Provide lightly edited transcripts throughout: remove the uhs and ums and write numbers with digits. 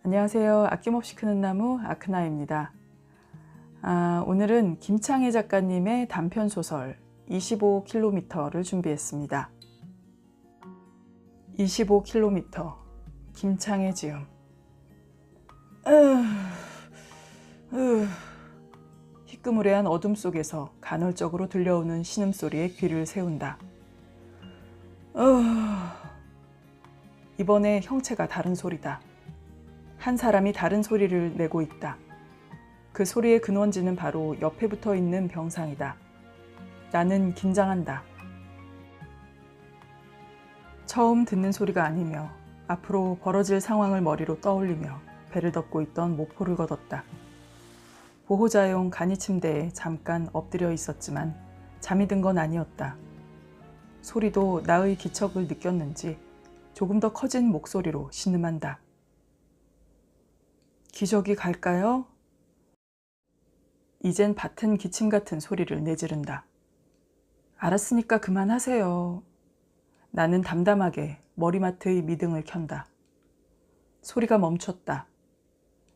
안녕하세요. 아낌없이 크는 나무 아크나입니다. 오늘은 김창애 작가님의 단편소설 25km를 준비했습니다. 25km 김창애 지음. 희끄무레한 어둠 속에서 간헐적으로 들려오는 신음소리에 귀를 세운다. 이번에 형체가 다른 소리다. 한 사람이 다른 소리를 내고 있다. 그 소리의 근원지는 바로 옆에 붙어 있는 병상이다. 나는 긴장한다. 처음 듣는 소리가 아니며 앞으로 벌어질 상황을 머리로 떠올리며 배를 덮고 있던 모포를 걷었다. 보호자용 간이 침대에 잠깐 엎드려 있었지만 잠이 든 건 아니었다. 소리도 나의 기척을 느꼈는지 조금 더 커진 목소리로 신음한다. 기저귀 갈까요? 이젠 밭은 기침 같은 소리를 내지른다. 알았으니까 그만하세요. 나는 담담하게 머리맡의 미등을 켠다. 소리가 멈췄다.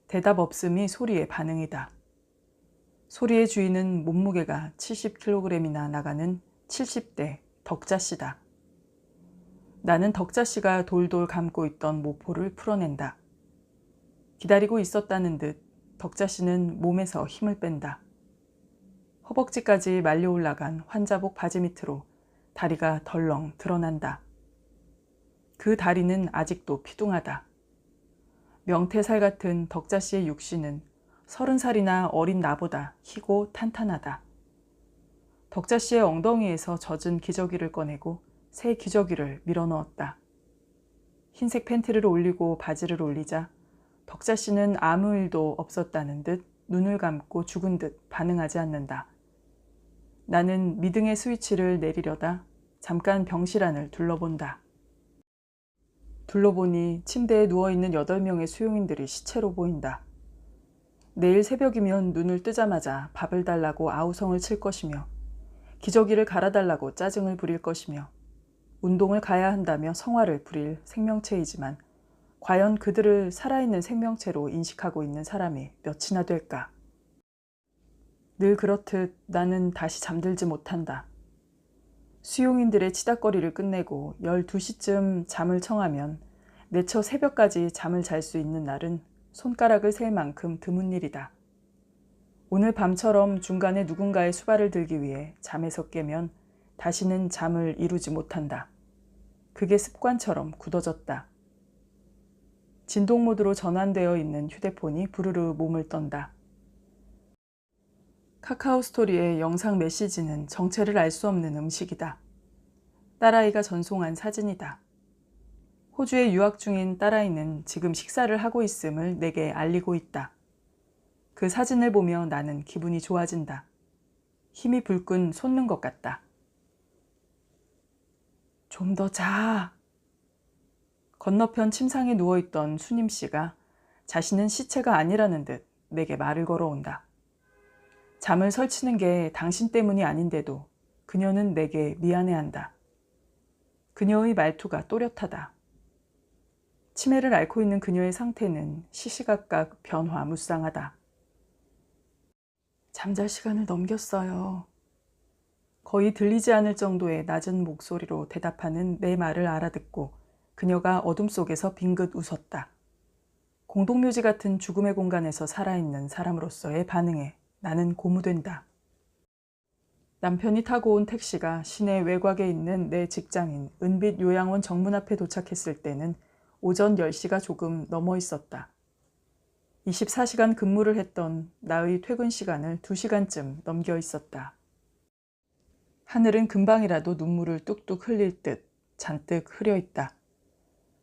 대답 없음이 소리의 반응이다. 소리의 주인은 몸무게가 70kg이나 나가는 70대 덕자씨다. 나는 덕자씨가 돌돌 감고 있던 모포를 풀어낸다. 기다리고 있었다는 듯 덕자씨는 몸에서 힘을 뺀다. 허벅지까지 말려 올라간 환자복 바지 밑으로 다리가 덜렁 드러난다. 그 다리는 아직도 피둥하다. 명태살 같은 덕자씨의 육신은 30살이나 어린 나보다 희고 탄탄하다. 덕자씨의 엉덩이에서 젖은 기저귀를 꺼내고 새 기저귀를 밀어넣었다. 흰색 팬티를 올리고 바지를 올리자 덕자씨는 아무 일도 없었다는 듯 눈을 감고 죽은 듯 반응하지 않는다. 나는 미등의 스위치를 내리려다 잠깐 병실 안을 둘러본다. 둘러보니 침대에 누워있는 8명의 수용인들이 시체로 보인다. 내일 새벽이면 눈을 뜨자마자 밥을 달라고 아우성을 칠 것이며 기저귀를 갈아달라고 짜증을 부릴 것이며 운동을 가야 한다며 성화를 부릴 생명체이지만 과연 그들을 살아있는 생명체로 인식하고 있는 사람이 몇이나 될까? 늘 그렇듯 나는 다시 잠들지 못한다. 수용인들의 치닥거리를 끝내고 12시쯤 잠을 청하면 내처 새벽까지 잠을 잘 수 있는 날은 손가락을 셀 만큼 드문 일이다. 오늘 밤처럼 중간에 누군가의 수발을 들기 위해 잠에서 깨면 다시는 잠을 이루지 못한다. 그게 습관처럼 굳어졌다. 진동 모드로 전환되어 있는 휴대폰이 부르르 몸을 떤다. 카카오 스토리의 영상 메시지는 정체를 알 수 없는 음식이다. 딸아이가 전송한 사진이다. 호주에 유학 중인 딸아이는 지금 식사를 하고 있음을 내게 알리고 있다. 그 사진을 보며 나는 기분이 좋아진다. 힘이 불끈 솟는 것 같다. 좀 더 자. 건너편 침상에 누워있던 수님씨가 자신은 시체가 아니라는 듯 내게 말을 걸어온다. 잠을 설치는 게 당신 때문이 아닌데도 그녀는 내게 미안해한다. 그녀의 말투가 또렷하다. 치매를 앓고 있는 그녀의 상태는 시시각각 변화무쌍하다. 잠잘 시간을 넘겼어요. 거의 들리지 않을 정도의 낮은 목소리로 대답하는 내 말을 알아듣고 그녀가 어둠 속에서 빙긋 웃었다. 공동묘지 같은 죽음의 공간에서 살아있는 사람으로서의 반응에 나는 고무된다. 남편이 타고 온 택시가 시내 외곽에 있는 내 직장인 은빛 요양원 정문 앞에 도착했을 때는 오전 10시가 조금 넘어 있었다. 24시간 근무를 했던 나의 퇴근 시간을 2시간쯤 넘겨 있었다. 하늘은 금방이라도 눈물을 뚝뚝 흘릴 듯 잔뜩 흐려 있다.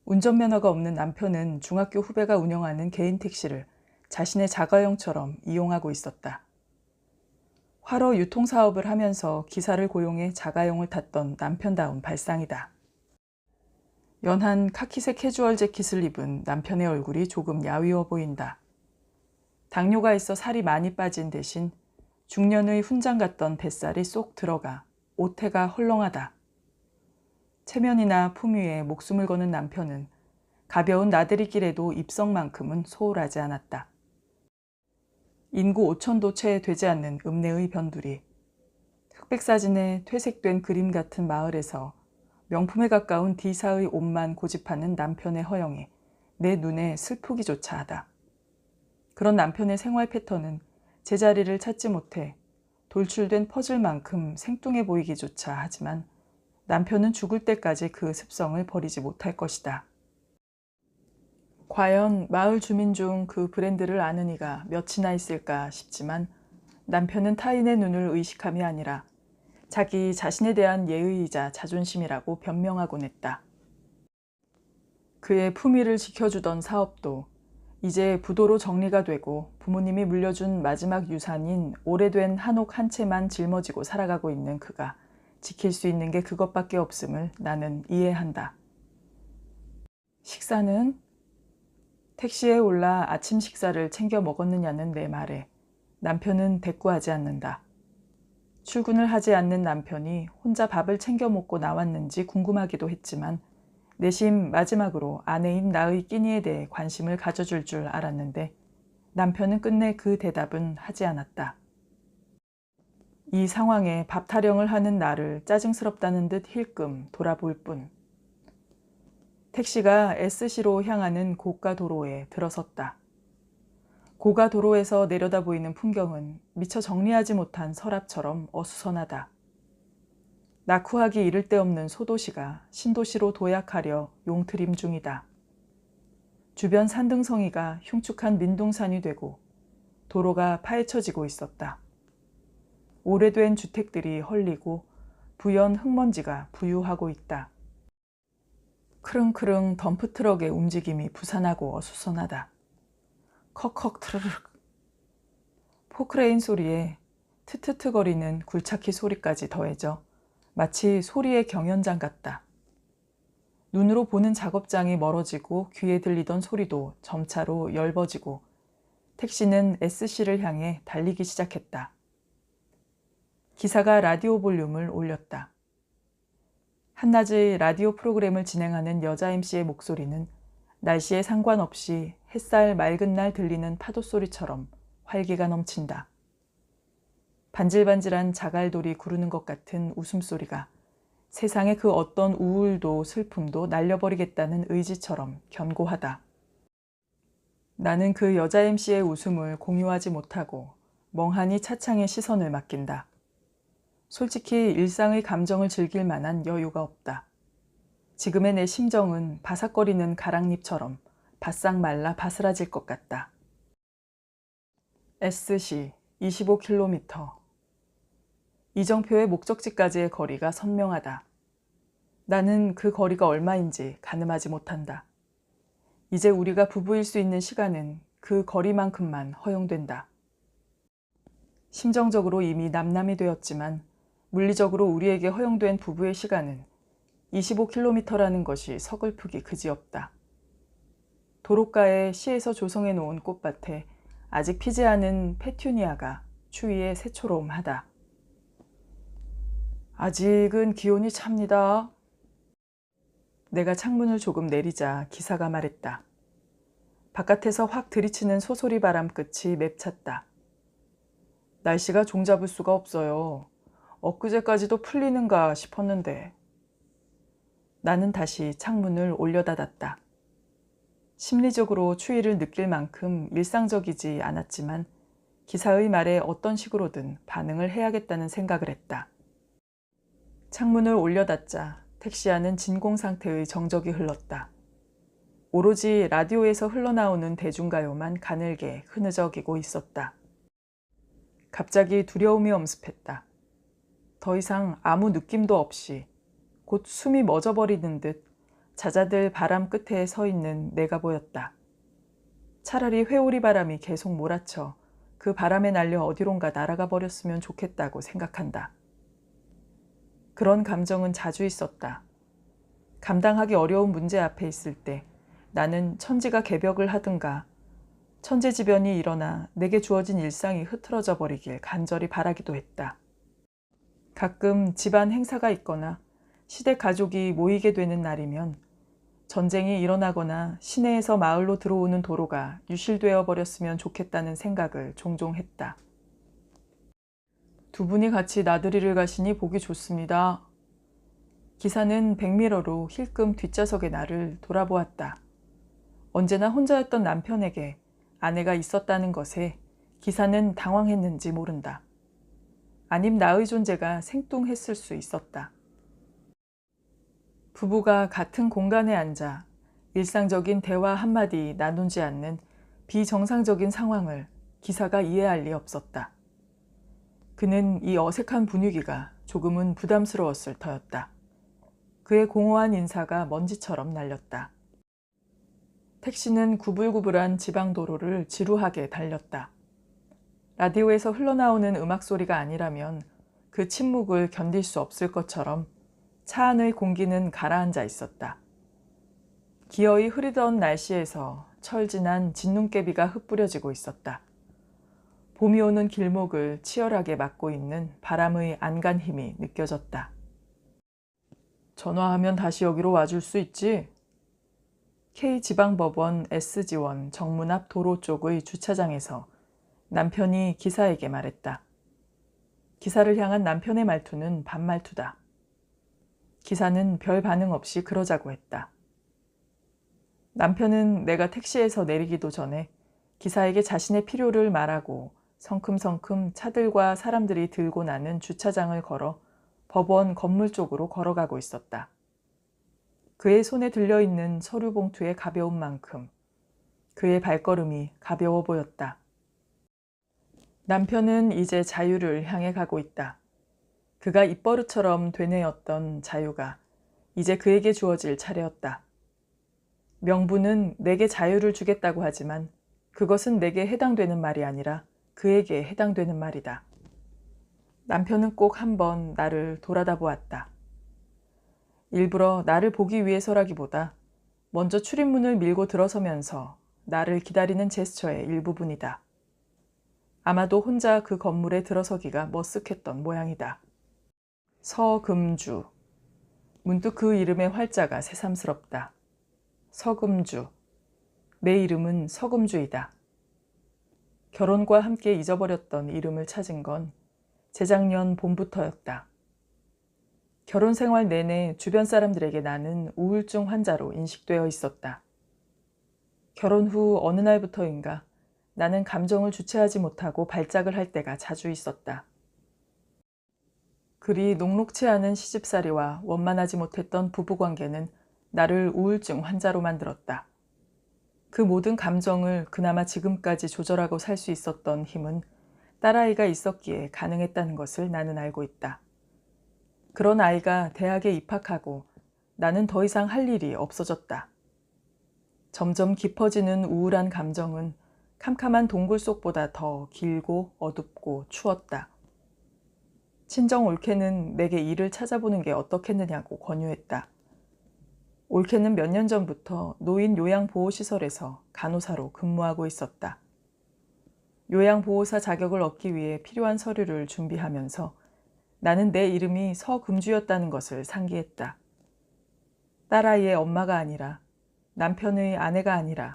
운전면허가 없는 남편은 중학교 후배가 운영하는 개인 택시를 자신의 자가용처럼 이용하고 있었다. 화로 유통사업을 하면서 기사를 고용해 자가용을 탔던 남편다운 발상이다. 연한 카키색 캐주얼 재킷을 입은 남편의 얼굴이 조금 야위어 보인다. 당뇨가 있어 살이 많이 빠진 대신 중년의 훈장 같던 뱃살이 쏙 들어가 옷태가 헐렁하다. 체면이나 품 위에 목숨을 거는 남편은 가벼운 나들이길에도 입성만큼은 소홀하지 않았다. 인구 5천도 채 되지 않는 읍내의 변두리. 흑백사진에 퇴색된 그림 같은 마을에서 명품에 가까운 D사의 옷만 고집하는 남편의 허영이 내 눈에 슬프기조차 하다. 그런 남편의 생활 패턴은 제자리를 찾지 못해 돌출된 퍼즐만큼 생뚱해 보이기조차 하지만 남편은 죽을 때까지 그 습성을 버리지 못할 것이다. 과연 마을 주민 중 그 브랜드를 아는 이가 몇이나 있을까 싶지만 남편은 타인의 눈을 의식함이 아니라 자기 자신에 대한 예의이자 자존심이라고 변명하곤 했다. 그의 품위를 지켜주던 사업도 이제 부도로 정리가 되고 부모님이 물려준 마지막 유산인 오래된 한옥 한 채만 짊어지고 살아가고 있는 그가 지킬 수 있는 게 그것밖에 없음을 나는 이해한다. 식사는? 택시에 올라 아침 식사를 챙겨 먹었느냐는 내 말에 남편은 대꾸하지 않는다. 출근을 하지 않는 남편이 혼자 밥을 챙겨 먹고 나왔는지 궁금하기도 했지만 내심 마지막으로 아내인 나의 끼니에 대해 관심을 가져줄 줄 알았는데 남편은 끝내 그 대답은 하지 않았다. 이 상황에 밥 타령을 하는 나를 짜증스럽다는 듯 힐끔 돌아볼 뿐. 택시가 SC로 향하는 고가 도로에 들어섰다. 고가 도로에서 내려다 보이는 풍경은 미처 정리하지 못한 서랍처럼 어수선하다. 낙후하기 이를 데 없는 소도시가 신도시로 도약하려 용트림 중이다. 주변 산등성이가 흉측한 민둥산이 되고 도로가 파헤쳐지고 있었다. 오래된 주택들이 헐리고 부연 흙먼지가 부유하고 있다. 크릉크릉 덤프트럭의 움직임이 부산하고 어수선하다. 컥컥 트르륵. 포크레인 소리에 트트트거리는 굴착기 소리까지 더해져 마치 소리의 경연장 같다. 눈으로 보는 작업장이 멀어지고 귀에 들리던 소리도 점차로 엷어지고 택시는 SC를 향해 달리기 시작했다. 기사가 라디오 볼륨을 올렸다. 한낮의 라디오 프로그램을 진행하는 여자 MC의 목소리는 날씨에 상관없이 햇살 맑은 날 들리는 파도 소리처럼 활기가 넘친다. 반질반질한 자갈돌이 구르는 것 같은 웃음소리가 세상의 그 어떤 우울도 슬픔도 날려버리겠다는 의지처럼 견고하다. 나는 그 여자 MC의 웃음을 공유하지 못하고 멍하니 차창에 시선을 맡긴다. 솔직히 일상의 감정을 즐길 만한 여유가 없다. 지금의 내 심정은 바삭거리는 가랑잎처럼 바싹 말라 바스라질 것 같다. SC 25km. 이정표의 목적지까지의 거리가 선명하다. 나는 그 거리가 얼마인지 가늠하지 못한다. 이제 우리가 부부일 수 있는 시간은 그 거리만큼만 허용된다. 심정적으로 이미 남남이 되었지만 물리적으로 우리에게 허용된 부부의 시간은 25km라는 것이 서글프기 그지없다. 도로가에 시에서 조성해 놓은 꽃밭에 아직 피지 않은 페튜니아가 추위에 새초롬하다. 아직은 기온이 찹니다. 내가 창문을 조금 내리자 기사가 말했다. 바깥에서 확 들이치는 소소리 바람 끝이 맵찼다. 날씨가 종잡을 수가 없어요. 엊그제까지도 풀리는가 싶었는데. 나는 다시 창문을 올려닫았다. 심리적으로 추위를 느낄 만큼 일상적이지 않았지만 기사의 말에 어떤 식으로든 반응을 해야겠다는 생각을 했다. 창문을 올려닫자 택시 안은 진공 상태의 정적이 흘렀다. 오로지 라디오에서 흘러나오는 대중가요만 가늘게 흐느적이고 있었다. 갑자기 두려움이 엄습했다. 더 이상 아무 느낌도 없이 곧 숨이 멎어버리는 듯 잦아들 바람 끝에 서 있는 내가 보였다. 차라리 회오리 바람이 계속 몰아쳐 그 바람에 날려 어디론가 날아가 버렸으면 좋겠다고 생각한다. 그런 감정은 자주 있었다. 감당하기 어려운 문제 앞에 있을 때 나는 천지가 개벽을 하든가 천재지변이 일어나 내게 주어진 일상이 흐트러져 버리길 간절히 바라기도 했다. 가끔 집안 행사가 있거나 시댁 가족이 모이게 되는 날이면 전쟁이 일어나거나 시내에서 마을로 들어오는 도로가 유실되어 버렸으면 좋겠다는 생각을 종종 했다. 두 분이 같이 나들이를 가시니 보기 좋습니다. 기사는 백미러로 힐끔 뒷좌석의 나를 돌아보았다. 언제나 혼자였던 남편에게 아내가 있었다는 것에 기사는 당황했는지 모른다. 아님 나의 존재가 생뚱했을 수 있었다. 부부가 같은 공간에 앉아 일상적인 대화 한마디 나누지 않는 비정상적인 상황을 기사가 이해할 리 없었다. 그는 이 어색한 분위기가 조금은 부담스러웠을 터였다. 그의 공허한 인사가 먼지처럼 날렸다. 택시는 구불구불한 지방도로를 지루하게 달렸다. 라디오에서 흘러나오는 음악 소리가 아니라면 그 침묵을 견딜 수 없을 것처럼 차 안의 공기는 가라앉아 있었다. 기어이 흐리던 날씨에서 철진한 진눈깨비가 흩뿌려지고 있었다. 봄이 오는 길목을 치열하게 막고 있는 바람의 안간 힘이 느껴졌다. 전화하면 다시 여기로 와줄 수 있지? K지방법원 S지원 정문 앞 도로 쪽의 주차장에서 남편이 기사에게 말했다. 기사를 향한 남편의 말투는 반말투다. 기사는 별 반응 없이 그러자고 했다. 남편은 내가 택시에서 내리기도 전에 기사에게 자신의 필요를 말하고 성큼성큼 차들과 사람들이 들고 나는 주차장을 걸어 법원 건물 쪽으로 걸어가고 있었다. 그의 손에 들려있는 서류 봉투의 가벼운 만큼 그의 발걸음이 가벼워 보였다. 남편은 이제 자유를 향해 가고 있다. 그가 입버릇처럼 되뇌었던 자유가 이제 그에게 주어질 차례였다. 명부는 내게 자유를 주겠다고 하지만 그것은 내게 해당되는 말이 아니라 그에게 해당되는 말이다. 남편은 꼭 한번 나를 돌아다 보았다. 일부러 나를 보기 위해서라기보다 먼저 출입문을 밀고 들어서면서 나를 기다리는 제스처의 일부분이다. 아마도 혼자 그 건물에 들어서기가 머쓱했던 모양이다. 서금주. 문득 그 이름의 활자가 새삼스럽다. 서금주. 내 이름은 서금주이다. 결혼과 함께 잊어버렸던 이름을 찾은 건 재작년 봄부터였다. 결혼 생활 내내 주변 사람들에게 나는 우울증 환자로 인식되어 있었다. 결혼 후 어느 날부터인가 나는 감정을 주체하지 못하고 발작을 할 때가 자주 있었다. 그리 녹록치 않은 시집살이와 원만하지 못했던 부부관계는 나를 우울증 환자로 만들었다. 그 모든 감정을 그나마 지금까지 조절하고 살 수 있었던 힘은 딸아이가 있었기에 가능했다는 것을 나는 알고 있다. 그런 아이가 대학에 입학하고 나는 더 이상 할 일이 없어졌다. 점점 깊어지는 우울한 감정은 캄캄한 동굴 속보다 더 길고 어둡고 추웠다. 친정 올케는 내게 일을 찾아보는 게 어떻겠느냐고 권유했다. 올케는 몇 년 전부터 노인 요양보호시설에서 간호사로 근무하고 있었다. 요양보호사 자격을 얻기 위해 필요한 서류를 준비하면서 나는 내 이름이 서금주였다는 것을 상기했다. 딸아이의 엄마가 아니라 남편의 아내가 아니라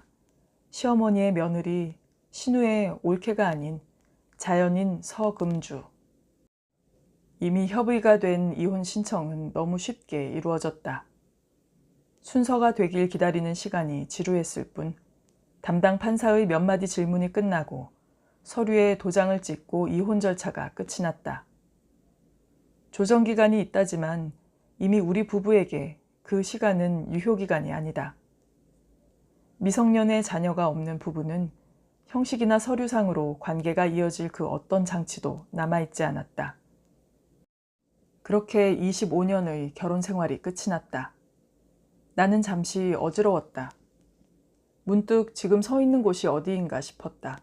시어머니의 며느리 신우의 올케가 아닌 자연인 서금주. 이미 협의가 된 이혼 신청은 너무 쉽게 이루어졌다. 순서가 되길 기다리는 시간이 지루했을 뿐 담당 판사의 몇 마디 질문이 끝나고 서류에 도장을 찍고 이혼 절차가 끝이 났다. 조정기간이 있다지만 이미 우리 부부에게 그 시간은 유효기간이 아니다. 미성년의 자녀가 없는 부부는 형식이나 서류상으로 관계가 이어질 그 어떤 장치도 남아있지 않았다. 그렇게 25년의 결혼 생활이 끝이 났다. 나는 잠시 어지러웠다. 문득 지금 서 있는 곳이 어디인가 싶었다.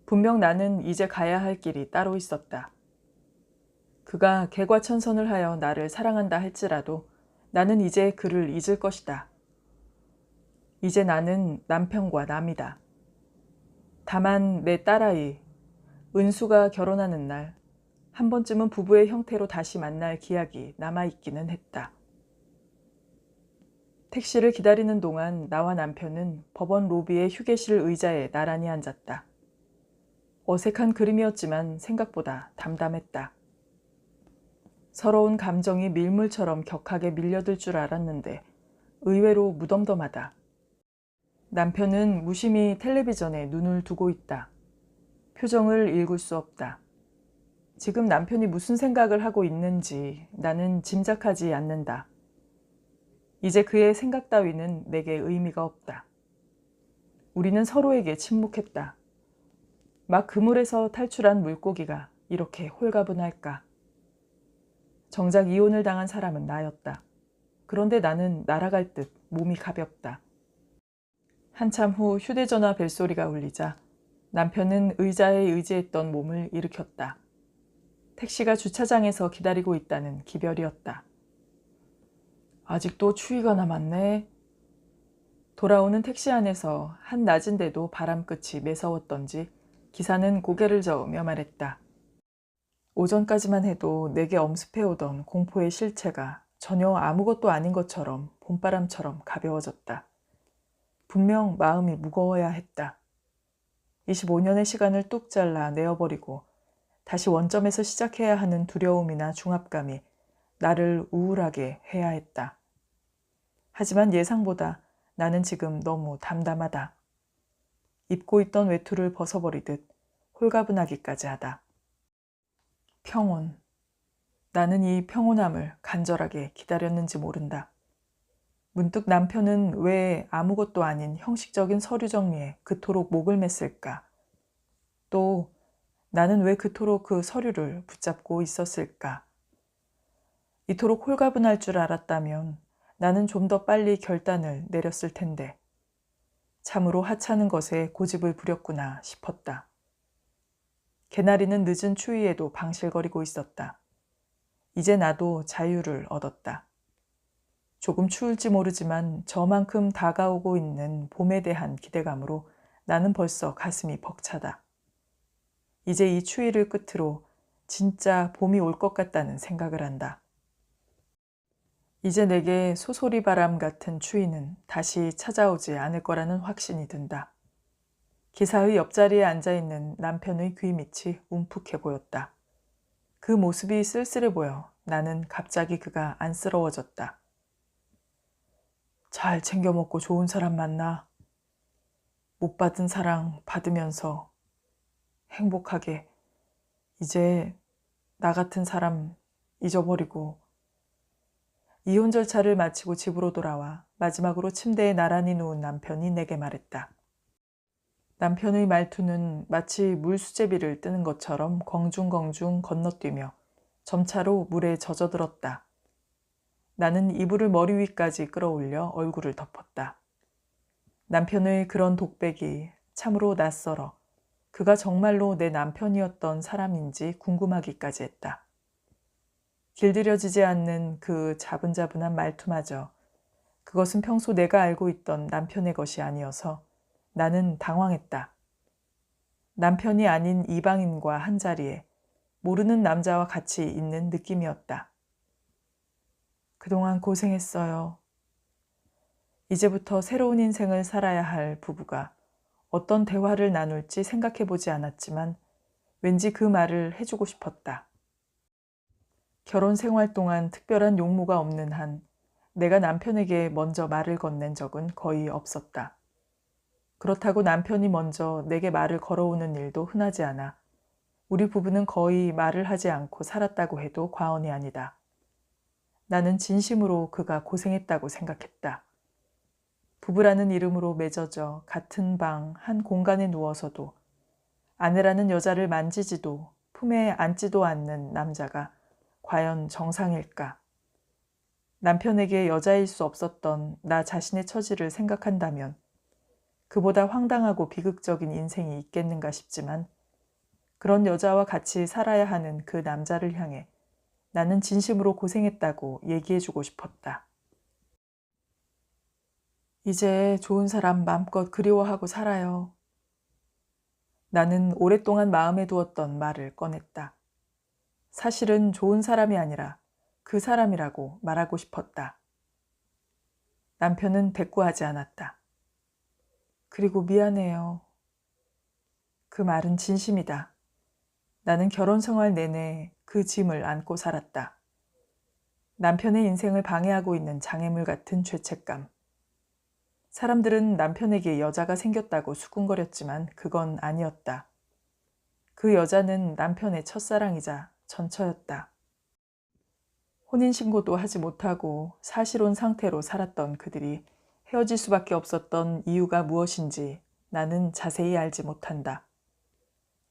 분명 나는 이제 가야 할 길이 따로 있었다. 그가 개과천선을 하여 나를 사랑한다 할지라도 나는 이제 그를 잊을 것이다. 이제 나는 남편과 남이다. 다만 내 딸아이 은수가 결혼하는 날 한 번쯤은 부부의 형태로 다시 만날 기약이 남아있기는 했다. 택시를 기다리는 동안 나와 남편은 법원 로비의 휴게실 의자에 나란히 앉았다. 어색한 그림이었지만 생각보다 담담했다. 서러운 감정이 밀물처럼 격하게 밀려들 줄 알았는데 의외로 무덤덤하다. 남편은 무심히 텔레비전에 눈을 두고 있다. 표정을 읽을 수 없다. 지금 남편이 무슨 생각을 하고 있는지 나는 짐작하지 않는다. 이제 그의 생각 따위는 내게 의미가 없다. 우리는 서로에게 침묵했다. 막 그물에서 탈출한 물고기가 이렇게 홀가분할까? 정작 이혼을 당한 사람은 나였다. 그런데 나는 날아갈 듯 몸이 가볍다. 한참 후 휴대전화 벨소리가 울리자 남편은 의자에 의지했던 몸을 일으켰다. 택시가 주차장에서 기다리고 있다는 기별이었다. 아직도 추위가 남았네. 돌아오는 택시 안에서 한낮인데도 바람끝이 매서웠던지 기사는 고개를 저으며 말했다. 오전까지만 해도 내게 엄습해오던 공포의 실체가 전혀 아무것도 아닌 것처럼 봄바람처럼 가벼워졌다. 분명 마음이 무거워야 했다. 25년의 시간을 뚝 잘라 내어버리고 다시 원점에서 시작해야 하는 두려움이나 중압감이 나를 우울하게 해야 했다. 하지만 예상보다 나는 지금 너무 담담하다. 입고 있던 외투를 벗어버리듯 홀가분하기까지 하다. 평온. 나는 이 평온함을 간절하게 기다렸는지 모른다. 문득 남편은 왜 아무것도 아닌 형식적인 서류 정리에 그토록 목을 맸을까? 또 나는 왜 그토록 그 서류를 붙잡고 있었을까? 이토록 홀가분할 줄 알았다면 나는 좀 더 빨리 결단을 내렸을 텐데 참으로 하찮은 것에 고집을 부렸구나 싶었다. 개나리는 늦은 추위에도 방실거리고 있었다. 이제 나도 자유를 얻었다. 조금 추울지 모르지만 저만큼 다가오고 있는 봄에 대한 기대감으로 나는 벌써 가슴이 벅차다. 이제 이 추위를 끝으로 진짜 봄이 올 것 같다는 생각을 한다. 이제 내게 소소리 바람 같은 추위는 다시 찾아오지 않을 거라는 확신이 든다. 기사의 옆자리에 앉아있는 남편의 귀 밑이 움푹해 보였다. 그 모습이 쓸쓸해 보여 나는 갑자기 그가 안쓰러워졌다. 잘 챙겨 먹고 좋은 사람 만나. 못 받은 사랑 받으면서 행복하게 이제 나 같은 사람 잊어버리고. 이혼 절차를 마치고 집으로 돌아와 마지막으로 침대에 나란히 누운 남편이 내게 말했다. 남편의 말투는 마치 물수제비를 뜨는 것처럼 공중공중 건너뛰며 점차로 물에 젖어들었다. 나는 이불을 머리 위까지 끌어올려 얼굴을 덮었다. 남편의 그런 독백이 참으로 낯설어 그가 정말로 내 남편이었던 사람인지 궁금하기까지 했다. 길들여지지 않는 그 자분자분한 말투마저 그것은 평소 내가 알고 있던 남편의 것이 아니어서 나는 당황했다. 남편이 아닌 이방인과 한자리에 모르는 남자와 같이 있는 느낌이었다. 그동안 고생했어요. 이제부터 새로운 인생을 살아야 할 부부가 어떤 대화를 나눌지 생각해보지 않았지만 왠지 그 말을 해주고 싶었다. 결혼 생활 동안 특별한 용무가 없는 한 내가 남편에게 먼저 말을 건넨 적은 거의 없었다. 그렇다고 남편이 먼저 내게 말을 걸어오는 일도 흔하지 않아 우리 부부는 거의 말을 하지 않고 살았다고 해도 과언이 아니다. 나는 진심으로 그가 고생했다고 생각했다. 부부라는 이름으로 맺어져 같은 방 한 공간에 누워서도 아내라는 여자를 만지지도 품에 안지도 않는 남자가 과연 정상일까? 남편에게 여자일 수 없었던 나 자신의 처지를 생각한다면 그보다 황당하고 비극적인 인생이 있겠는가 싶지만 그런 여자와 같이 살아야 하는 그 남자를 향해 나는 진심으로 고생했다고 얘기해주고 싶었다. 이제 좋은 사람 마음껏 그리워하고 살아요. 나는 오랫동안 마음에 두었던 말을 꺼냈다. 사실은 좋은 사람이 아니라 그 사람이라고 말하고 싶었다. 남편은 대꾸하지 않았다. 그리고 미안해요. 그 말은 진심이다. 나는 결혼 생활 내내 그 짐을 안고 살았다. 남편의 인생을 방해하고 있는 장애물 같은 죄책감. 사람들은 남편에게 여자가 생겼다고 수군거렸지만 그건 아니었다. 그 여자는 남편의 첫사랑이자 전처였다. 혼인신고도 하지 못하고 사실혼 상태로 살았던 그들이 헤어질 수밖에 없었던 이유가 무엇인지 나는 자세히 알지 못한다.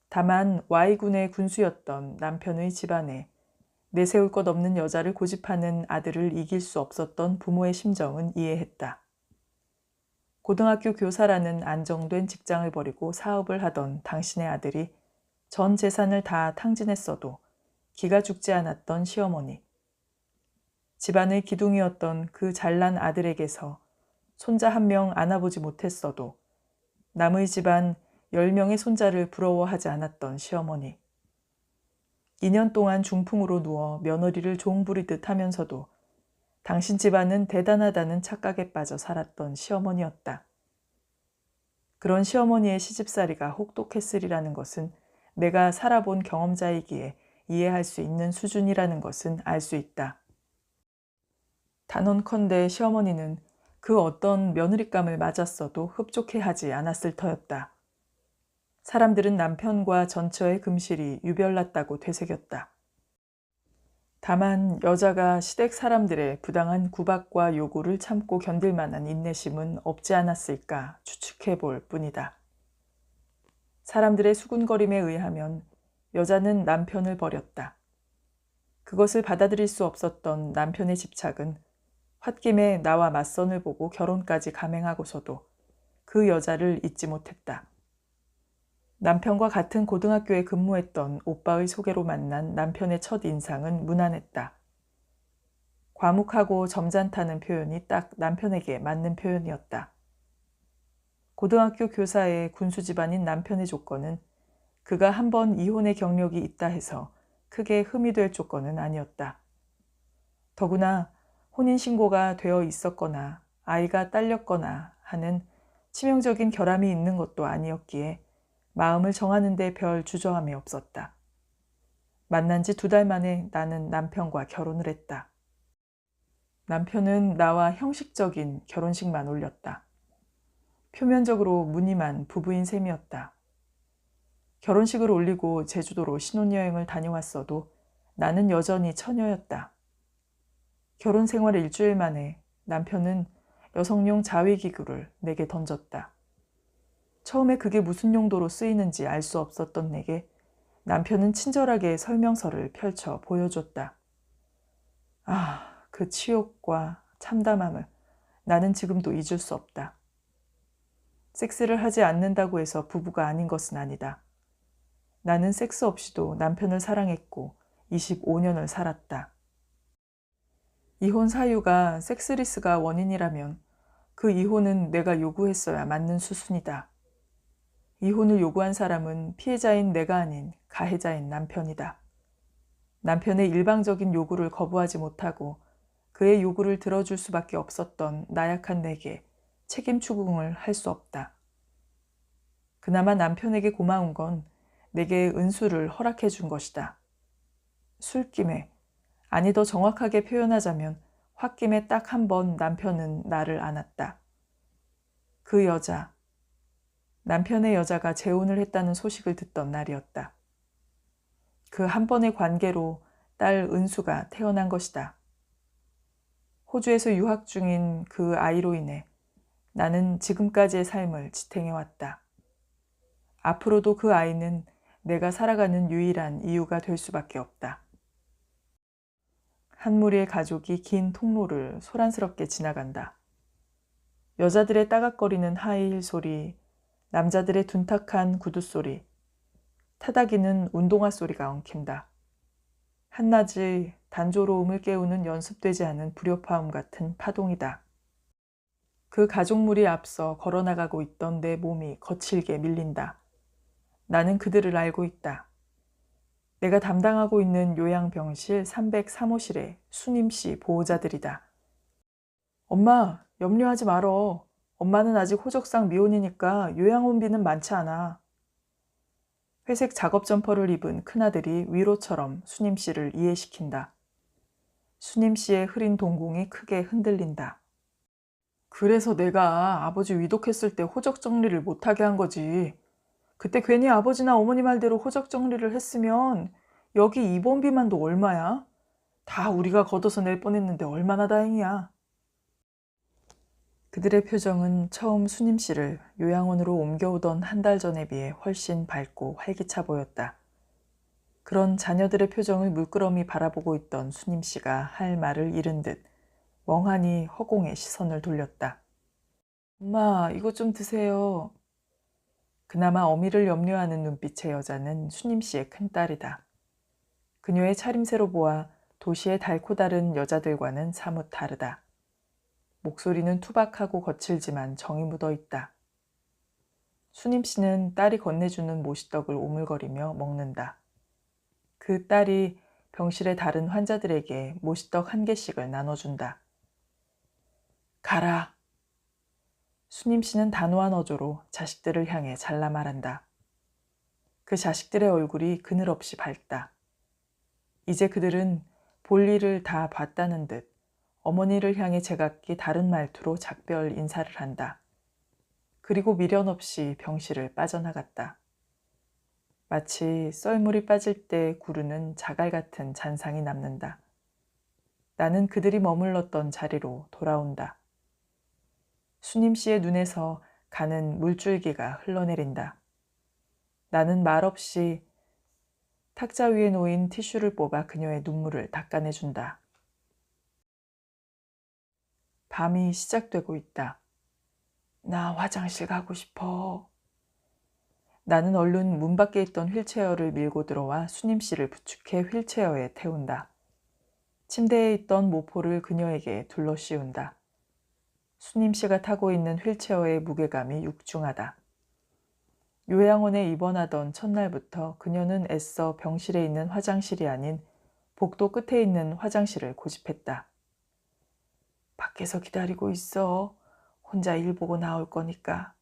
다만 Y군의 군수였던 남편의 집안에 내세울 것 없는 여자를 고집하는 아들을 이길 수 없었던 부모의 심정은 이해했다. 고등학교 교사라는 안정된 직장을 버리고 사업을 하던 당신의 아들이 전 재산을 다 탕진했어도 기가 죽지 않았던 시어머니. 집안의 기둥이었던 그 잘난 아들에게서 손자 한 명 안아보지 못했어도 남의 집안 10명의 손자를 부러워하지 않았던 시어머니. 2년 동안 중풍으로 누워 며느리를 종부리듯 하면서도 당신 집안은 대단하다는 착각에 빠져 살았던 시어머니였다. 그런 시어머니의 시집살이가 혹독했으리라는 것은 내가 살아본 경험자이기에 이해할 수 있는 수준이라는 것은 알 수 있다. 단언컨대 시어머니는 그 어떤 며느리감을 맞았어도 흡족해하지 않았을 터였다. 사람들은 남편과 전처의 금실이 유별났다고 되새겼다. 다만 여자가 시댁 사람들의 부당한 구박과 요구를 참고 견딜 만한 인내심은 없지 않았을까 추측해 볼 뿐이다. 사람들의 수군거림에 의하면 여자는 남편을 버렸다. 그것을 받아들일 수 없었던 남편의 집착은 홧김에 나와 맞선을 보고 결혼까지 감행하고서도 그 여자를 잊지 못했다. 남편과 같은 고등학교에 근무했던 오빠의 소개로 만난 남편의 첫 인상은 무난했다. 과묵하고 점잖다는 표현이 딱 남편에게 맞는 표현이었다. 고등학교 교사의 군수 집안인 남편의 조건은 그가 한 번 이혼의 경력이 있다 해서 크게 흠이 될 조건은 아니었다. 더구나 혼인신고가 되어 있었거나 아이가 딸렸거나 하는 치명적인 결함이 있는 것도 아니었기에 마음을 정하는 데 별 주저함이 없었다. 만난 지 2달 만에 나는 남편과 결혼을 했다. 남편은 나와 형식적인 결혼식만 올렸다. 표면적으로 무늬만 부부인 셈이었다. 결혼식을 올리고 제주도로 신혼여행을 다녀왔어도 나는 여전히 처녀였다. 결혼 생활 일주일 만에 남편은 여성용 자위기구를 내게 던졌다. 처음에 그게 무슨 용도로 쓰이는지 알 수 없었던 내게 남편은 친절하게 설명서를 펼쳐 보여줬다. 아, 그 치욕과 참담함을 나는 지금도 잊을 수 없다. 섹스를 하지 않는다고 해서 부부가 아닌 것은 아니다. 나는 섹스 없이도 남편을 사랑했고 25년을 살았다. 이혼 사유가 섹스리스가 원인이라면 그 이혼은 내가 요구했어야 맞는 수순이다. 이혼을 요구한 사람은 피해자인 내가 아닌 가해자인 남편이다. 남편의 일방적인 요구를 거부하지 못하고 그의 요구를 들어줄 수밖에 없었던 나약한 내게 책임 추궁을 할 수 없다. 그나마 남편에게 고마운 건 내게 은수를 허락해 준 것이다. 술김에, 아니 더 정확하게 표현하자면 홧김에 딱 한 번 남편은 나를 안았다. 그 여자, 남편의 여자가 재혼을 했다는 소식을 듣던 날이었다. 그 한 번의 관계로 딸 은수가 태어난 것이다. 호주에서 유학 중인 그 아이로 인해 나는 지금까지의 삶을 지탱해왔다. 앞으로도 그 아이는 내가 살아가는 유일한 이유가 될 수밖에 없다. 한 무리의 가족이 긴 통로를 소란스럽게 지나간다. 여자들의 따각거리는 하이힐 소리, 남자들의 둔탁한 구두 소리, 타닥이는 운동화 소리가 엉킨다. 한낮의 단조로움을 깨우는 연습되지 않은 불협화음 같은 파동이다. 그 가족물이 앞서 걸어나가고 있던 내 몸이 거칠게 밀린다. 나는 그들을 알고 있다. 내가 담당하고 있는 요양병실 303호실의 수님씨 보호자들이다. 엄마, 염려하지 말어. 엄마는 아직 호적상 미혼이니까 요양원비는 많지 않아. 회색 작업 점퍼를 입은 큰아들이 위로처럼 수님 씨를 이해시킨다. 수님 씨의 흐린 동공이 크게 흔들린다. 그래서 내가 아버지 위독했을 때 호적 정리를 못하게 한 거지. 그때 괜히 아버지나 어머니 말대로 호적 정리를 했으면 여기 입원비만도 얼마야? 다 우리가 걷어서 낼 뻔했는데 얼마나 다행이야. 그들의 표정은 처음 수님 씨를 요양원으로 옮겨오던 한 달 전에 비해 훨씬 밝고 활기차 보였다. 그런 자녀들의 표정을 물끄러미 바라보고 있던 수님 씨가 할 말을 잃은 듯 멍하니 허공에 시선을 돌렸다. 엄마, 이거 좀 드세요. 그나마 어미를 염려하는 눈빛의 여자는 수님 씨의 큰딸이다. 그녀의 차림새로 보아 도시의 달고 다른 여자들과는 사뭇 다르다. 목소리는 투박하고 거칠지만 정이 묻어 있다. 수님 씨는 딸이 건네주는 모시떡을 오물거리며 먹는다. 그 딸이 병실의 다른 환자들에게 모시떡 한 개씩을 나눠준다. 가라. 수님 씨는 단호한 어조로 자식들을 향해 잘라 말한다. 그 자식들의 얼굴이 그늘없이 밝다. 이제 그들은 볼일을 다 봤다는 듯 어머니를 향해 제각기 다른 말투로 작별 인사를 한다. 그리고 미련 없이 병실을 빠져나갔다. 마치 썰물이 빠질 때 구르는 자갈 같은 잔상이 남는다. 나는 그들이 머물렀던 자리로 돌아온다. 수님 씨의 눈에서 가는 물줄기가 흘러내린다. 나는 말없이 탁자 위에 놓인 티슈를 뽑아 그녀의 눈물을 닦아내준다. 밤이 시작되고 있다. 나 화장실 가고 싶어. 나는 얼른 문 밖에 있던 휠체어를 밀고 들어와 수님 씨를 부축해 휠체어에 태운다. 침대에 있던 모포를 그녀에게 둘러 씌운다. 수님 씨가 타고 있는 휠체어의 무게감이 육중하다. 요양원에 입원하던 첫날부터 그녀는 애써 병실에 있는 화장실이 아닌 복도 끝에 있는 화장실을 고집했다. 밖에서 기다리고 있어. 혼자 일 보고 나올 거니까.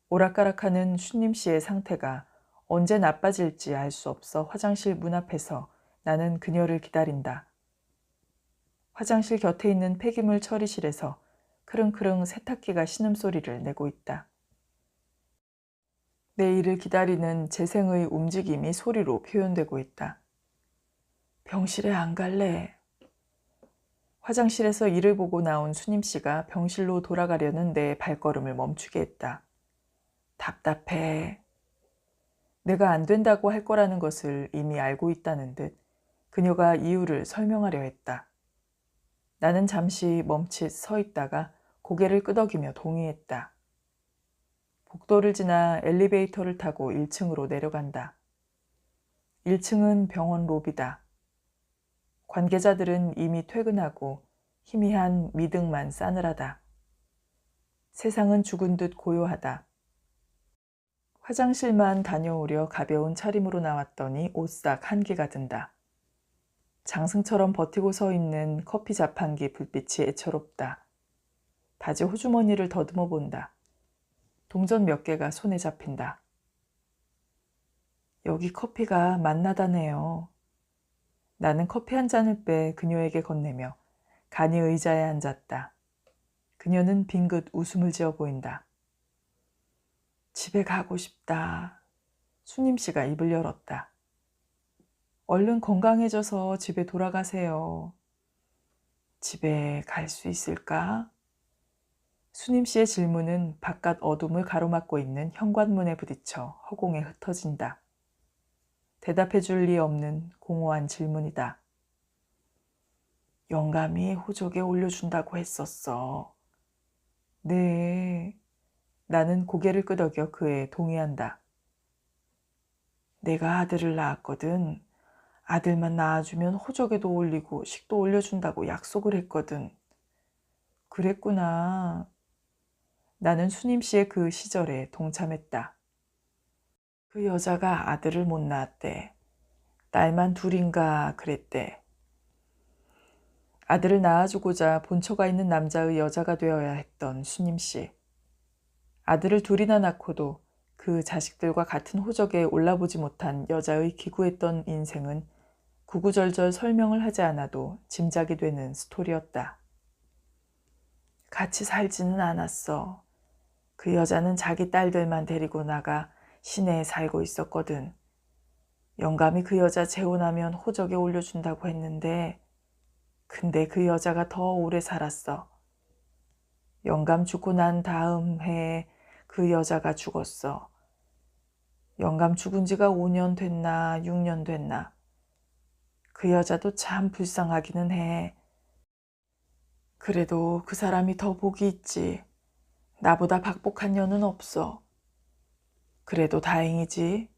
오락가락하는 수님 씨의 상태가 언제 나빠질지 알 수 없어 화장실 문 앞에서 나는 그녀를 기다린다. 화장실 곁에 있는 폐기물 처리실에서 크릉크릉 세탁기가 신음소리를 내고 있다. 내 일을 기다리는 재생의 움직임이 소리로 표현되고 있다. 병실에 안 갈래. 화장실에서 일을 보고 나온 수님 씨가 병실로 돌아가려는 내 발걸음을 멈추게 했다. 답답해. 내가 안 된다고 할 거라는 것을 이미 알고 있다는 듯 그녀가 이유를 설명하려 했다. 나는 잠시 멈칫 서 있다가 고개를 끄덕이며 동의했다. 복도를 지나 엘리베이터를 타고 1층으로 내려간다. 1층은 병원 로비다. 관계자들은 이미 퇴근하고 희미한 미등만 싸늘하다. 세상은 죽은 듯 고요하다. 화장실만 다녀오려 가벼운 차림으로 나왔더니 오싹 한기가 든다. 장승처럼 버티고 서 있는 커피 자판기 불빛이 애처롭다. 바지 호주머니를 더듬어 본다. 동전 몇 개가 손에 잡힌다. 여기 커피가 맛나다네요. 나는 커피 한 잔을 빼 그녀에게 건네며 간이 의자에 앉았다. 그녀는 빙긋 웃음을 지어 보인다. 집에 가고 싶다. 수님 씨가 입을 열었다. 얼른 건강해져서 집에 돌아가세요. 집에 갈 수 있을까? 수님 씨의 질문은 바깥 어둠을 가로막고 있는 현관문에 부딪혀 허공에 흩어진다. 대답해 줄 리 없는 공허한 질문이다. 영감이 호적에 올려준다고 했었어. 네. 나는 고개를 끄덕여 그에 동의한다. 내가 아들을 낳았거든. 아들만 낳아주면 호적에도 올리고 식도 올려준다고 약속을 했거든. 그랬구나. 나는 수님 씨의 그 시절에 동참했다. 그 여자가 아들을 못 낳았대. 딸만 둘인가 그랬대. 아들을 낳아주고자 본처가 있는 남자의 여자가 되어야 했던 수님 씨. 아들을 둘이나 낳고도 그 자식들과 같은 호적에 올라보지 못한 여자의 기구했던 인생은 구구절절 설명을 하지 않아도 짐작이 되는 스토리였다. 같이 살지는 않았어. 그 여자는 자기 딸들만 데리고 나가 시내에 살고 있었거든. 영감이 그 여자 재혼하면 호적에 올려준다고 했는데 근데 그 여자가 더 오래 살았어. 영감 죽고 난 다음 해에 그 여자가 죽었어. 영감 죽은 지가 5년 됐나 6년 됐나. 그 여자도 참 불쌍하기는 해. 그래도 그 사람이 더 복이 있지. 나보다 박복한 년은 없어. 그래도 다행이지.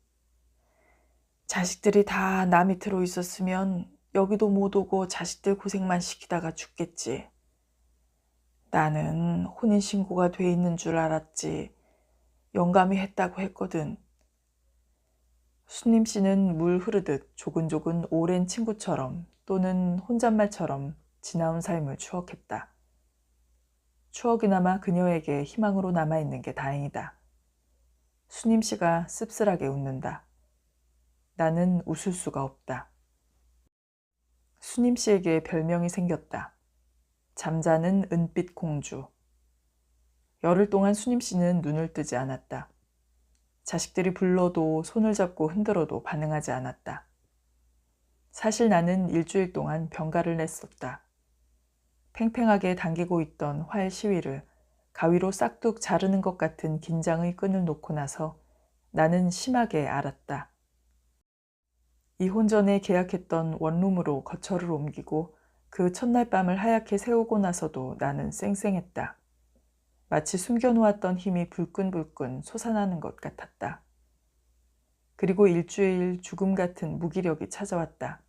자식들이 다 나 밑으로 있었으면 여기도 못 오고 자식들 고생만 시키다가 죽겠지. 나는 혼인신고가 돼 있는 줄 알았지. 영감이 했다고 했거든. 수님 씨는 물 흐르듯 조근조근 오랜 친구처럼 또는 혼잣말처럼 지나온 삶을 추억했다. 추억이나마 그녀에게 희망으로 남아있는 게 다행이다. 수님 씨가 씁쓸하게 웃는다. 나는 웃을 수가 없다. 수님 씨에게 별명이 생겼다. 잠자는 은빛 공주. 열흘 동안 수님 씨는 눈을 뜨지 않았다. 자식들이 불러도 손을 잡고 흔들어도 반응하지 않았다. 사실 나는 일주일 동안 병가를 냈었다. 팽팽하게 당기고 있던 활 시위를 가위로 싹둑 자르는 것 같은 긴장의 끈을 놓고 나서 나는 심하게 알았다. 이혼 전에 계약했던 원룸으로 거처를 옮기고 그 첫날 밤을 하얗게 새우고 나서도 나는 쌩쌩했다. 마치 숨겨놓았던 힘이 불끈불끈 솟아나는 것 같았다. 그리고 일주일 죽음 같은 무기력이 찾아왔다.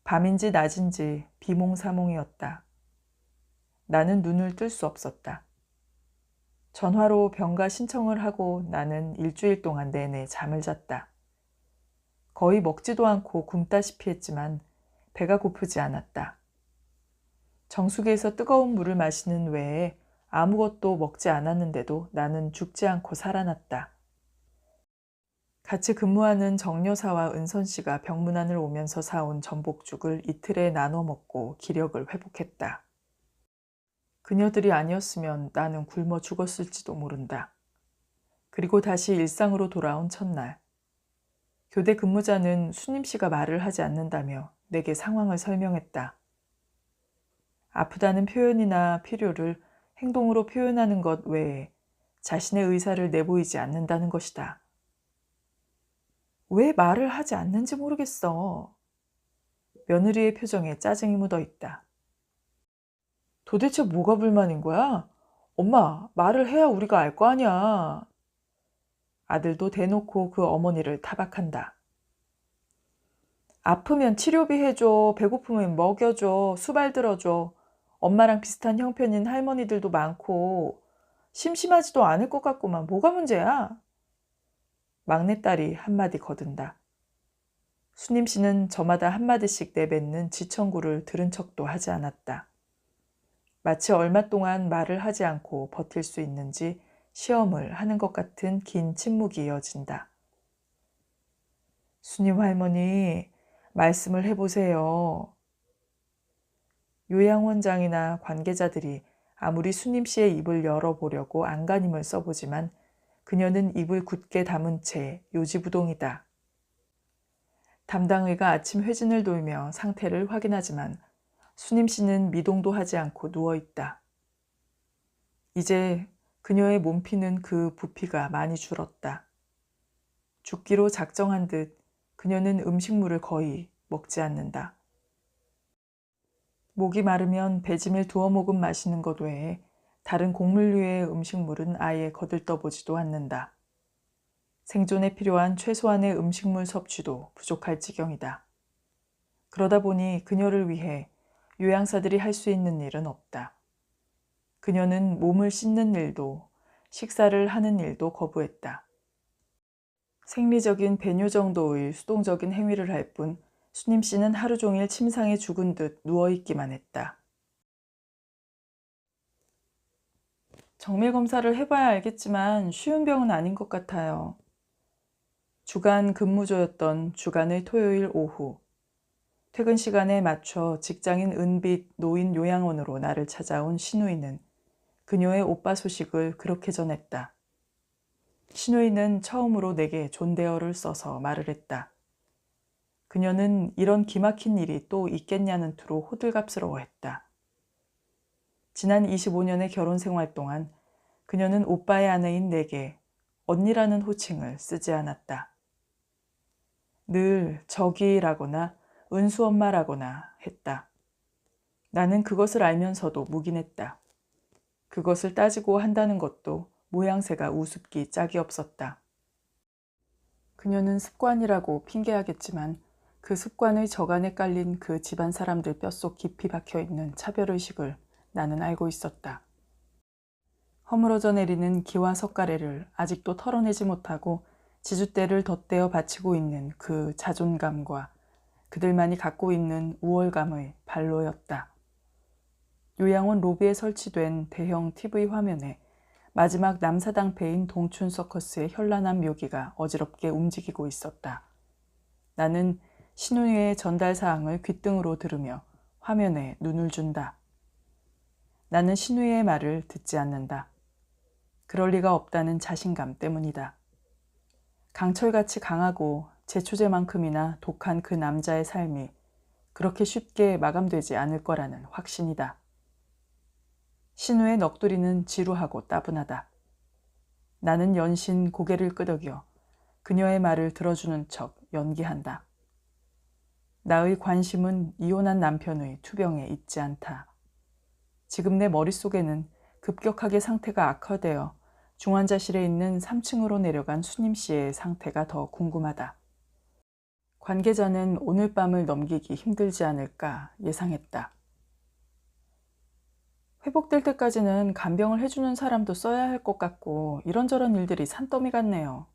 밤인지 낮인지 비몽사몽이었다. 나는 눈을 뜰 수 없었다. 전화로 병가 신청을 하고 나는 일주일 동안 내내 잠을 잤다. 거의 먹지도 않고 굶다시피 했지만 배가 고프지 않았다. 정수기에서 뜨거운 물을 마시는 외에 아무것도 먹지 않았는데도 나는 죽지 않고 살아났다. 같이 근무하는 정여사와 은선 씨가 병문안을 오면서 사온 전복죽을 이틀에 나눠 먹고 기력을 회복했다. 그녀들이 아니었으면 나는 굶어 죽었을지도 모른다. 그리고 다시 일상으로 돌아온 첫날. 교대 근무자는 수님 씨가 말을 하지 않는다며 내게 상황을 설명했다. 아프다는 표현이나 필요를 행동으로 표현하는 것 외에 자신의 의사를 내보이지 않는다는 것이다. 왜 말을 하지 않는지 모르겠어. 며느리의 표정에 짜증이 묻어 있다. 도대체 뭐가 불만인 거야? 엄마, 말을 해야 우리가 알 거 아니야. 아들도 대놓고 그 어머니를 타박한다. 아프면 치료비 해줘, 배고프면 먹여줘, 수발 들어줘. 엄마랑 비슷한 형편인 할머니들도 많고 심심하지도 않을 것 같구만. 뭐가 문제야? 막내딸이 한마디 거둔다. 수님 씨는 저마다 한마디씩 내뱉는 지청구를 들은 척도 하지 않았다. 마치 얼마 동안 말을 하지 않고 버틸 수 있는지 시험을 하는 것 같은 긴 침묵이 이어진다. 수님 할머니, 말씀을 해보세요. 요양원장이나 관계자들이 아무리 수님 씨의 입을 열어보려고 안간힘을 써보지만 그녀는 입을 굳게 다문 채 요지부동이다. 담당의가 아침 회진을 돌며 상태를 확인하지만 수님 씨는 미동도 하지 않고 누워있다. 이제 그녀의 몸피는 그 부피가 많이 줄었다. 죽기로 작정한 듯 그녀는 음식물을 거의 먹지 않는다. 목이 마르면 배짐을 두어 모금 마시는 것 외에 다른 곡물류의 음식물은 아예 거들떠보지도 않는다. 생존에 필요한 최소한의 음식물 섭취도 부족할 지경이다. 그러다 보니 그녀를 위해 요양사들이 할 수 있는 일은 없다. 그녀는 몸을 씻는 일도 식사를 하는 일도 거부했다. 생리적인 배뇨 정도의 수동적인 행위를 할 뿐 수님 씨는 하루 종일 침상에 죽은 듯 누워있기만 했다. 정밀 검사를 해봐야 알겠지만 쉬운 병은 아닌 것 같아요. 주간 근무조였던 주간의 토요일 오후, 퇴근 시간에 맞춰 직장인 은빛 노인 요양원으로 나를 찾아온 신우이는 그녀의 오빠 소식을 그렇게 전했다. 신우이는 처음으로 내게 존대어를 써서 말을 했다. 그녀는 이런 기막힌 일이 또 있겠냐는 투로 호들갑스러워했다. 지난 25년의 결혼 생활 동안 그녀는 오빠의 아내인 내게 언니라는 호칭을 쓰지 않았다. 늘 저기라거나 은수 엄마라거나 했다. 나는 그것을 알면서도 묵인했다. 그것을 따지고 한다는 것도 모양새가 우습기 짝이 없었다. 그녀는 습관이라고 핑계하겠지만 그 습관의 저간에 깔린 그 집안 사람들 뼛속 깊이 박혀있는 차별의식을 나는 알고 있었다. 허물어져 내리는 기와 석가래를 아직도 털어내지 못하고 지주대를 덧대어 바치고 있는 그 자존감과 그들만이 갖고 있는 우월감의 발로였다. 요양원 로비에 설치된 대형 TV 화면에 마지막 남사당패인 동춘 서커스의 현란한 묘기가 어지럽게 움직이고 있었다. 나는 신우이의 전달 사항을 귓등으로 들으며 화면에 눈을 준다. 나는 신우이의 말을 듣지 않는다. 그럴 리가 없다는 자신감 때문이다. 강철같이 강하고 제초제만큼이나 독한 그 남자의 삶이 그렇게 쉽게 마감되지 않을 거라는 확신이다. 신우의 넋두리는 지루하고 따분하다. 나는 연신 고개를 끄덕여 그녀의 말을 들어주는 척 연기한다. 나의 관심은 이혼한 남편의 투병에 있지 않다. 지금 내 머릿속에는 급격하게 상태가 악화되어 중환자실에 있는 3층으로 내려간 수님 씨의 상태가 더 궁금하다. 관계자는 오늘 밤을 넘기기 힘들지 않을까 예상했다. 회복될 때까지는 간병을 해주는 사람도 써야 할 것 같고 이런저런 일들이 산더미 같네요.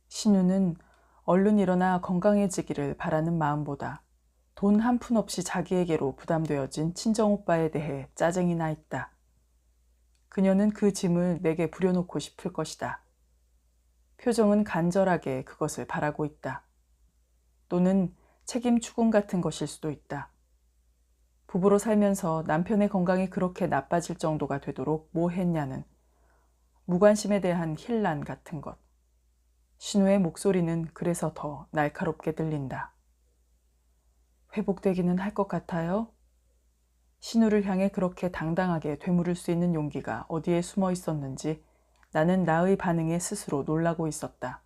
신우는 얼른 일어나 건강해지기를 바라는 마음보다 돈 한 푼 없이 자기에게로 부담되어진 친정오빠에 대해 짜증이 나 있다. 그녀는 그 짐을 내게 부려놓고 싶을 것이다. 표정은 간절하게 그것을 바라고 있다. 또는 책임 추궁 같은 것일 수도 있다. 부부로 살면서 남편의 건강이 그렇게 나빠질 정도가 되도록 뭐 했냐는 무관심에 대한 힐난 같은 것. 신우의 목소리는 그래서 더 날카롭게 들린다. 회복되기는 할 것 같아요? 신우를 향해 그렇게 당당하게 되물을 수 있는 용기가 어디에 숨어 있었는지 나는 나의 반응에 스스로 놀라고 있었다.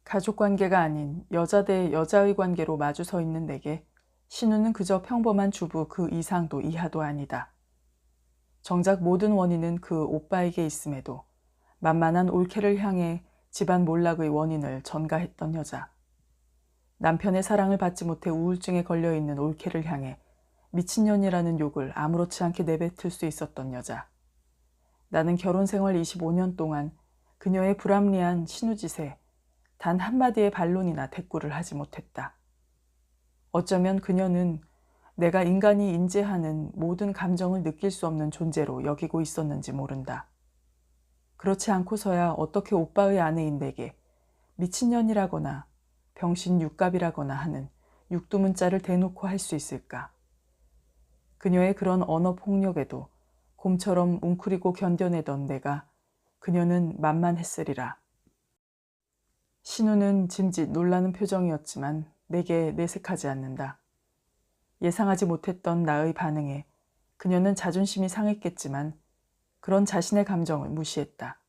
가족관계가 아닌 여자 대 여자의 관계로 마주 서 있는 내게 신우는 그저 평범한 주부 그 이상도 이하도 아니다. 정작 모든 원인은 그 오빠에게 있음에도 만만한 올케를 향해 집안 몰락의 원인을 전가했던 여자. 남편의 사랑을 받지 못해 우울증에 걸려있는 올케를 향해 미친년이라는 욕을 아무렇지 않게 내뱉을 수 있었던 여자. 나는 결혼 생활 25년 동안 그녀의 불합리한 신우짓에 단 한마디의 반론이나 대꾸를 하지 못했다. 어쩌면 그녀는 내가 인간이 인지하는 모든 감정을 느낄 수 없는 존재로 여기고 있었는지 모른다. 그렇지 않고서야 어떻게 오빠의 아내인 내게 미친년이라거나 병신 육갑이라거나 하는 육두문자를 대놓고 할 수 있을까? 그녀의 그런 언어 폭력에도 곰처럼 웅크리고 견뎌내던 내가 그녀는 만만했으리라. 신우는 짐짓 놀라는 표정이었지만 내게 내색하지 않는다. 예상하지 못했던 나의 반응에 그녀는 자존심이 상했겠지만 그런 자신의 감정을 무시했다.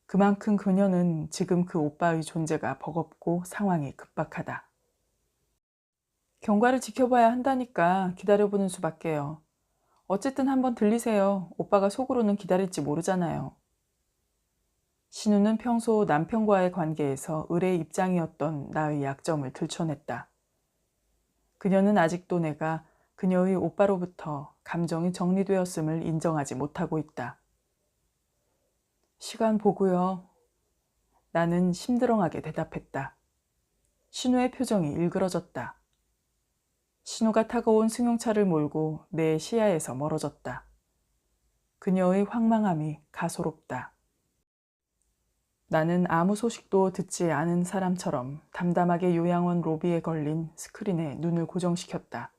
그만큼 그녀는 지금 그 오빠의 존재가 버겁고 상황이 급박하다. 경과를 지켜봐야 한다니까 기다려보는 수밖에요. 어쨌든 한번 들리세요. 오빠가 속으로는 기다릴지 모르잖아요. 신우는 평소 남편과의 관계에서 을의 입장이었던 나의 약점을 들춰냈다. 그녀는 아직도 내가 그녀의 오빠로부터 감정이 정리되었음을 인정하지 못하고 있다. 시간 보고요. 나는 심드렁하게 대답했다. 신우의 표정이 일그러졌다. 신우가 타고 온 승용차를 몰고 내 시야에서 멀어졌다. 그녀의 황망함이 가소롭다. 나는 아무 소식도 듣지 않은 사람처럼 담담하게 요양원 로비에 걸린 스크린에 눈을 고정시켰다.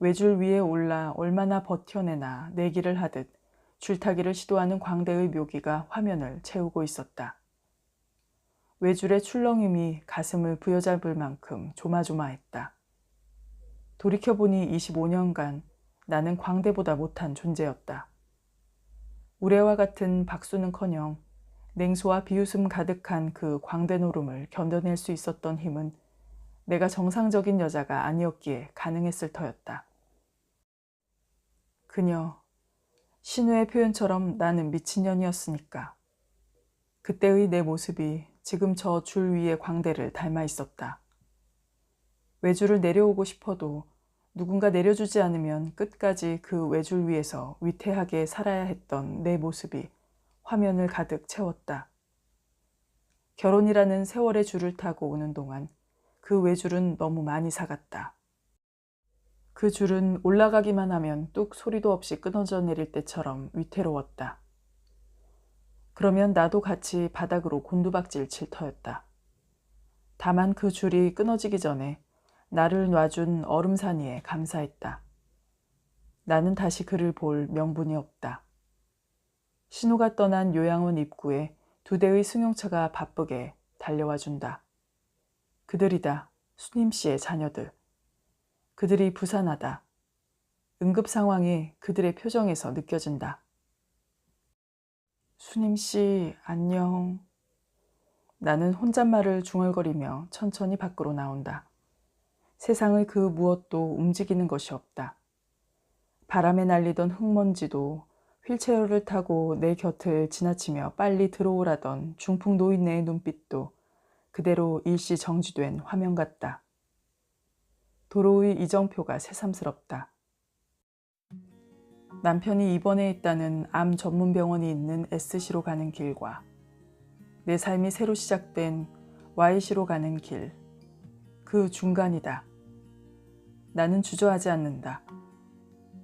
외줄 위에 올라 얼마나 버텨내나 내기를 하듯 줄타기를 시도하는 광대의 묘기가 화면을 채우고 있었다. 외줄의 출렁임이 가슴을 부여잡을 만큼 조마조마했다. 돌이켜보니 25년간 나는 광대보다 못한 존재였다. 우레와 같은 박수는커녕 냉소와 비웃음 가득한 그 광대 노름을 견뎌낼 수 있었던 힘은 내가 정상적인 여자가 아니었기에 가능했을 터였다. 그녀, 신우의 표현처럼 나는 미친년이었으니까. 그때의 내 모습이 지금 저 줄 위의 광대를 닮아 있었다. 외줄을 내려오고 싶어도 누군가 내려주지 않으면 끝까지 그 외줄 위에서 위태하게 살아야 했던 내 모습이 화면을 가득 채웠다. 결혼이라는 세월의 줄을 타고 오는 동안 그 외줄은 너무 많이 사갔다. 그 줄은 올라가기만 하면 뚝 소리도 없이 끊어져 내릴 때처럼 위태로웠다. 그러면 나도 같이 바닥으로 곤두박질 칠 터였다. 다만 그 줄이 끊어지기 전에 나를 놔준 얼음산이에 감사했다. 나는 다시 그를 볼 명분이 없다. 신우가 떠난 요양원 입구에 2대의 승용차가 바쁘게 달려와 준다. 그들이다. 수님 씨의 자녀들. 그들이 부산하다. 응급 상황이 그들의 표정에서 느껴진다. 수님 씨, 안녕. 나는 혼잣말을 중얼거리며 천천히 밖으로 나온다. 세상의 그 무엇도 움직이는 것이 없다. 바람에 날리던 흙먼지도 휠체어를 타고 내 곁을 지나치며 빨리 들어오라던 중풍 노인네의 눈빛도 그대로 일시 정지된 화면 같다. 도로의 이정표가 새삼스럽다. 남편이 입원해 있다는 암 전문 병원이 있는 S시로 가는 길과 내 삶이 새로 시작된 Y시로 가는 길, 그 중간이다. 나는 주저하지 않는다.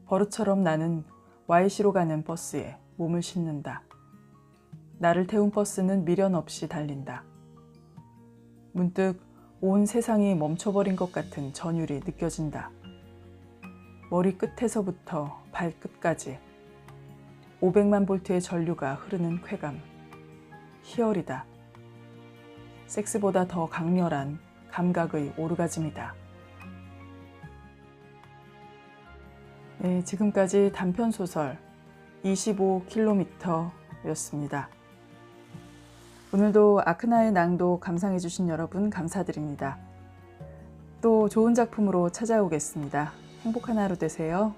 버릇처럼 나는 Y시로 가는 버스에 몸을 싣는다. 나를 태운 버스는 미련 없이 달린다. 문득 온 세상이 멈춰버린 것 같은 전율이 느껴진다. 머리 끝에서부터 발끝까지 500만 볼트의 전류가 흐르는 쾌감. 희열이다. 섹스보다 더 강렬한 감각의 오르가즘이다. 네, 지금까지 단편소설 25km였습니다. 오늘도 아크나의 낭독 감상해주신 여러분 감사드립니다. 또 좋은 작품으로 찾아오겠습니다. 행복한 하루 되세요.